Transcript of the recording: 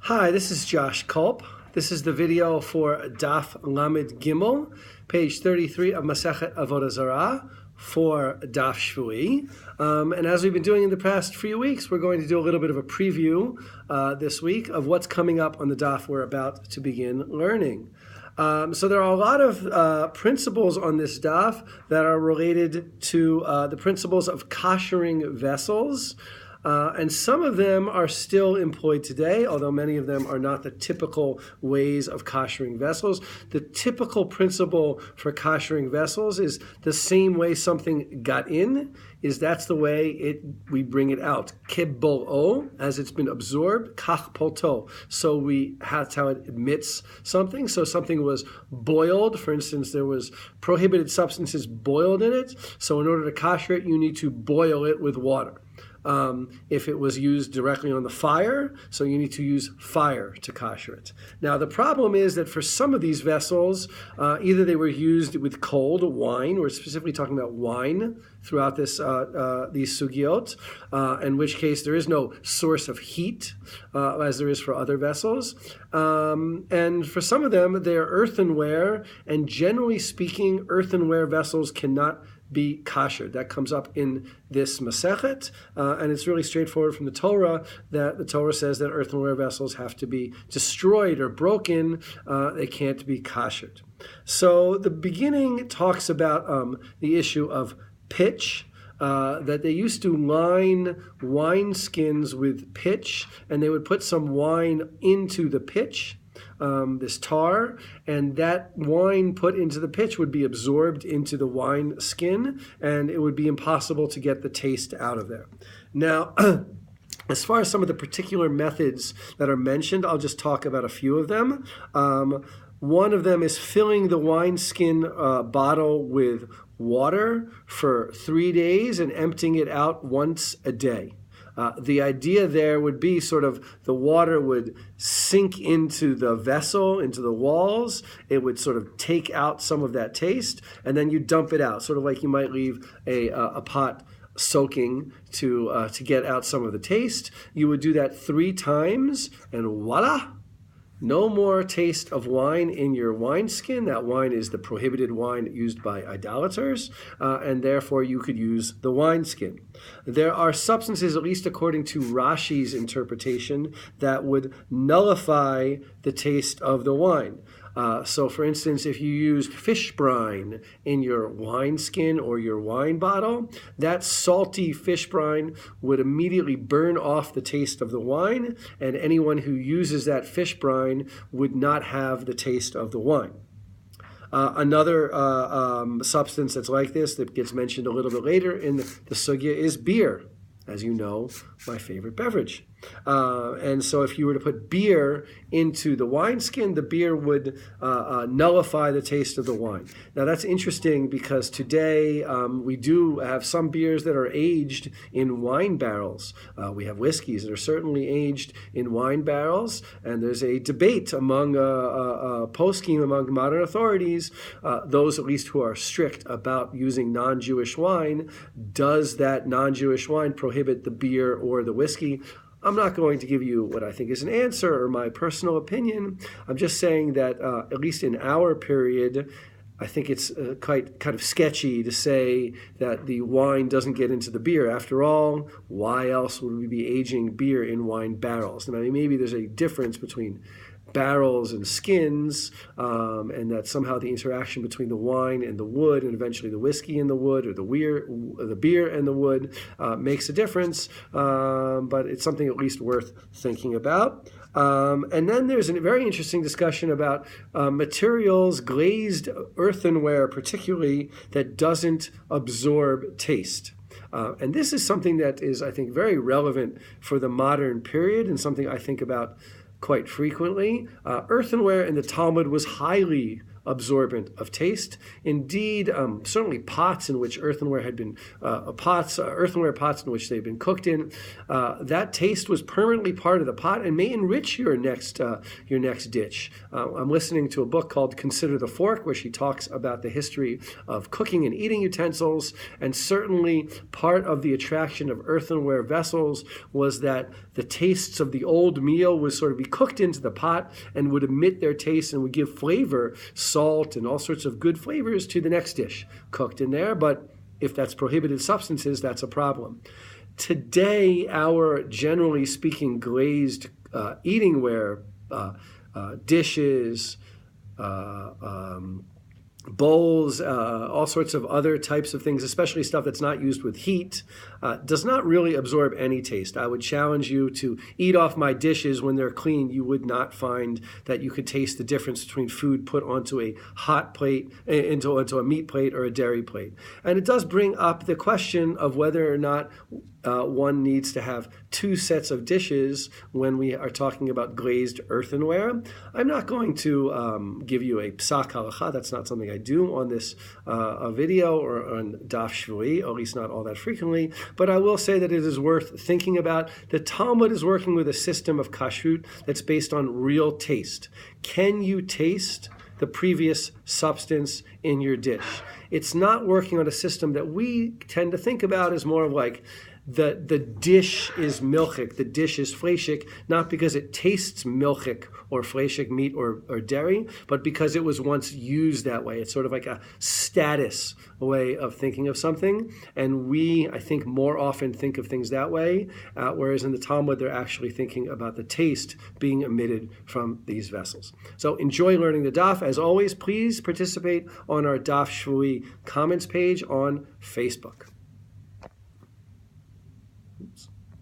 Hi, this is Josh Kulp. This is the video for Daf Lammed Gimmel, page 33 of Masechet Avodah Zarah for Daf Shevui. And as we've been doing in the past few weeks, we're going to do a little bit of a preview this week of what's coming up on the Daf we're about to begin learning. So there are a lot of principles on this daf that are related to the principles of koshering vessels. And some of them are still employed today, although many of them are not the typical ways of koshering vessels. The typical principle for koshering vessels is the same way something got in, that's the way we bring it out. Kibbol'o, as it's been absorbed, kach polto. So that's how it emits something. So something was boiled, for instance, there was prohibited substances boiled in it. So in order to kosher it, you need to boil it with water. If it was used directly on the fire, so you need to use fire to kosher it. Now, the problem is that for some of these vessels, either they were used with cold wine, we're specifically talking about wine throughout these sugiot, in which case there is no source of heat, as there is for other vessels. And for some of them, they are earthenware, and generally speaking, earthenware vessels cannot be kosher. That comes up in this Masechet, and it's really straightforward from the Torah, that the Torah says that earthenware vessels have to be destroyed or broken. They can't be koshered. So the beginning talks about the issue of pitch, that they used to line wine skins with pitch, and they would put some wine into the pitch, this tar, and that wine put into the pitch would be absorbed into the wine skin, and it would be impossible to get the taste out of there. Now, as far as some of the particular methods that are mentioned, I'll just talk about a few of them. One of them is filling the wineskin bottle with water for 3 days and emptying it out once a day. The idea there would be sort of the water would sink into the vessel, into the walls. It would sort of take out some of that taste, and then you dump it out, sort of like you might leave a pot soaking to get out some of the taste. You would do that 3 times, and voila! No more taste of wine in your wineskin. That wine is the prohibited wine used by idolaters, and therefore you could use the wineskin. There are substances, at least according to Rashi's interpretation, that would nullify the taste of the wine. So, for instance, if you used fish brine in your wineskin or your wine bottle, that salty fish brine would immediately burn off the taste of the wine, and anyone who uses that fish brine would not have the taste of the wine. Another substance that's like this that gets mentioned a little bit later in the sugya is beer. As you know, my favorite beverage. And so if you were to put beer into the wineskin, the beer would nullify the taste of the wine. Now that's interesting because today we do have some beers that are aged in wine barrels. We have whiskeys that are certainly aged in wine barrels, and there's a debate among poskim, among modern authorities, those at least who are strict about using non-Jewish wine. Does that non-Jewish wine prohibit the beer or the whiskey? I'm not going to give you what I think is an answer or my personal opinion. I'm just saying that at least in our period, I think it's quite kind of sketchy to say that the wine doesn't get into the beer. After all, why else would we be aging beer in wine barrels? I mean, maybe there's a difference between barrels and skins, and that somehow the interaction between the wine and the wood, and eventually the whiskey and the wood, or the beer and the wood, makes a difference. But it's something at least worth thinking about. And then there's a very interesting discussion about materials, glazed earthenware particularly, that doesn't absorb taste. And this is something that is, I think, very relevant for the modern period, and something I think about quite frequently. Earthenware in the Talmud was highly absorbent of taste. Indeed, certainly pots in which earthenware had been earthenware pots in which they've been cooked in, that taste was permanently part of the pot and may enrich your next dish. I'm listening to a book called Consider the Fork, where she talks about the history of cooking and eating utensils, and certainly part of the attraction of earthenware vessels was that the tastes of the old meal would sort of be cooked into the pot and would emit their taste and would give flavor, salt, and all sorts of good flavors to the next dish cooked in there. But if that's prohibited substances, that's a problem. Today, our, generally speaking, glazed eatingware, dishes, bowls, all sorts of other types of things, especially stuff that's not used with heat, does not really absorb any taste. I would challenge you to eat off my dishes when they're clean. You would not find that you could taste the difference between food put onto a hot plate, onto a meat plate or a dairy plate. And it does bring up the question of whether or not one needs to have two sets of dishes when we are talking about glazed earthenware. I'm not going to give you a psak halacha. That's not something I do on this video or on Daf Shevui, or at least not all that frequently. But I will say that it is worth thinking about. The Talmud is working with a system of kashrut that's based on real taste. Can you taste the previous substance in your dish? It's not working on a system that we tend to think about as more of like, the dish is milchik, the dish is fleishik, not because it tastes milchik or fleishik, meat or dairy, but because it was once used that way. It's sort of like a status way of thinking of something. And we, I think, more often think of things that way, whereas in the Talmud, they're actually thinking about the taste being emitted from these vessels. So enjoy learning the daf. As always, please participate on our Daf Shevui comments page on Facebook.